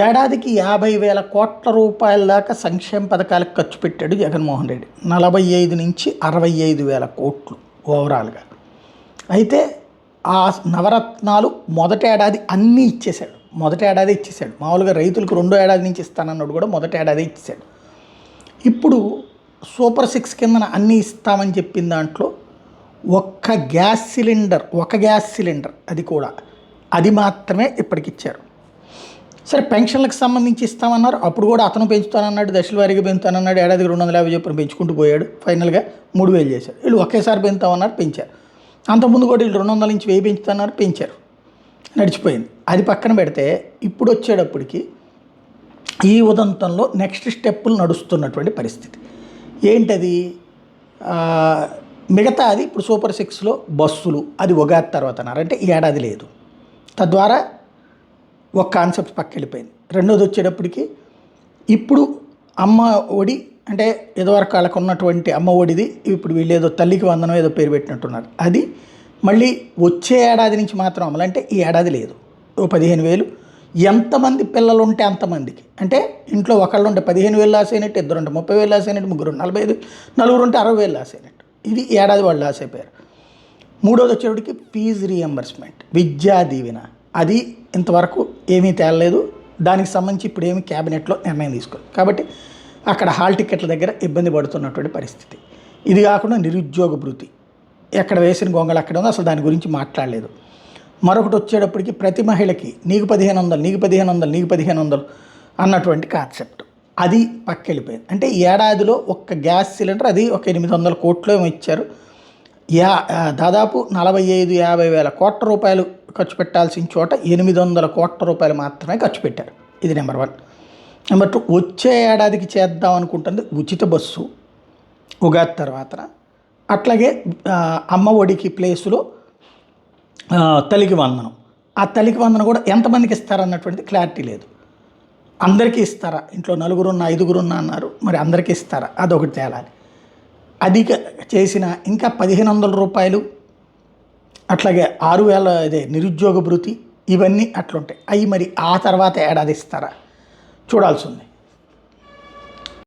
ఏడాదికి 50,000 కోట్ల రూపాయల దాకా సంక్షేమ పథకాలకు ఖర్చు పెట్టాడు జగన్మోహన్ రెడ్డి. 45 నుంచి 65,000 కోట్లు ఓవరాల్గా. అయితే ఆ నవరత్నాలు మొదటి ఏడాది అన్నీ ఇచ్చేశాడు. మొదటి ఏడాది ఇచ్చేశాడు. మామూలుగా రైతులకు రెండో ఏడాది నుంచి ఇస్తానన్నాడు కూడా మొదటి ఏడాది ఇచ్చేశాడు. ఇప్పుడు సూపర్ 6 కిందన అన్నీ ఇస్తామని చెప్పిన దాంట్లో ఒక గ్యాస్ సిలిండర్ అది కూడా అది మాత్రమే ఇప్పటికిచ్చారు. సరే, పెన్షన్లకు సంబంధించి ఇస్తామన్నారు. అప్పుడు కూడా అతను పెంచుతానన్నాడు, దశల వారీగా పెంచుతానన్నాడు. ఏడాదికి 250 చొప్పున పెంచుకుంటూ పోయాడు. ఫైనల్గా 3,000 చేశారు. వీళ్ళు ఒకేసారి పెంచుతామన్నారు, పెంచారు. అంతకుముందు కూడా వీళ్ళు 200 నుంచి 1000 పెంచుతున్నారు, పెంచారు. నడిచిపోయింది. అది పక్కన పెడితే ఇప్పుడు వచ్చేటప్పటికి ఈ ఉదంతంలో నెక్స్ట్ స్టెప్పులు నడుస్తున్నటువంటి పరిస్థితి ఏంటది? మిగతా అది ఇప్పుడు సూపర్ 6లో బస్సులు అది ఉగాది తర్వాత అన్నారు. అంటే ఈ ఏడాది లేదు. తద్వారా ఒక కాన్సెప్ట్ పక్క వెళ్ళిపోయింది. రెండోది వచ్చేటప్పటికి ఇప్పుడు అమ్మ ఒడి, అంటే ఇదివరకు వాళ్ళకు ఉన్నటువంటి అమ్మ ఒడిది ఇప్పుడు వీళ్ళు ఏదో తల్లికి వందనం ఏదో పేరు పెట్టినట్టున్నారు. అది మళ్ళీ వచ్చే ఏడాది నుంచి మాత్రం అమలు. అంటే ఈ ఏడాది లేదు. ఓ 15,000 ఎంతమంది పిల్లలు ఉంటే అంతమందికి. అంటే ఇంట్లో ఒకళ్ళు ఉంటే 15,000 లాస్ అయినట్టు, ఇద్దరు ఉంటే 30,000 లాస్ అయినట్టు, ముగ్గురు 45, నలుగురు ఉంటే 60,000 లాస్ అయినట్టు. ఇది ఏడాది వాళ్ళు లాస్ అయిపోయారు. మూడోది వచ్చేటికి ఫీజు రీఎంబర్స్మెంట్, విద్యా దీవెన, అది ఇంతవరకు ఏమీ తేలలేదు. దానికి సంబంధించి ఇప్పుడు ఏమి క్యాబినెట్లో నిర్ణయం తీసుకోవాలి. కాబట్టి అక్కడ హాల్ టికెట్ల దగ్గర ఇబ్బంది పడుతున్నటువంటి పరిస్థితి. ఇది కాకుండా నిరుద్యోగ భృతి ఎక్కడ వేసిన గొంగళ అక్కడ ఉందో, అసలు దాని గురించి మాట్లాడలేదు. మరొకటి వచ్చేటప్పటికి ప్రతి మహిళకి నీకు 1,500, నీకు 1,500, నీకు 1,500 అన్నటువంటి కాన్సెప్ట్ అది పక్కెళ్ళిపోయింది. అంటే ఏడాదిలో ఒక్క గ్యాస్ సిలిండర్ అది ఒక 800 కోట్లు ఏమో ఇచ్చారు. దాదాపు 45-50 వేల కోట్ల రూపాయలు ఖర్చు పెట్టాల్సిన చోట 800 కోట్ల రూపాయలు మాత్రమే ఖర్చు పెట్టారు. ఇది నెంబర్ 1. నెంబర్ 2, వచ్చే ఏడాదికి చేద్దాం అనుకుంటుంది ఉచిత బస్సు ఉగాది తర్వాత. అట్లాగే అమ్మ ఒడికి ప్లేసులో తల్లికి వందనం. ఆ తల్లికి వందనం కూడా ఎంతమందికి ఇస్తారన్నటువంటిది క్లారిటీ లేదు. అందరికీ ఇస్తారా? ఇంట్లో 4 5 అన్నారు, మరి అందరికీ ఇస్తారా? అదొకటి తేలాలి. అది చేసిన ఇంకా 1,500 రూపాయలు, అట్లాగే 6,000 ఇదే నిరుద్యోగ భృతి, ఇవన్నీ అట్లుంటాయి. అవి మరి ఆ తర్వాత ఏడాది ఇస్తారా? చూడాల్సి ఉంది.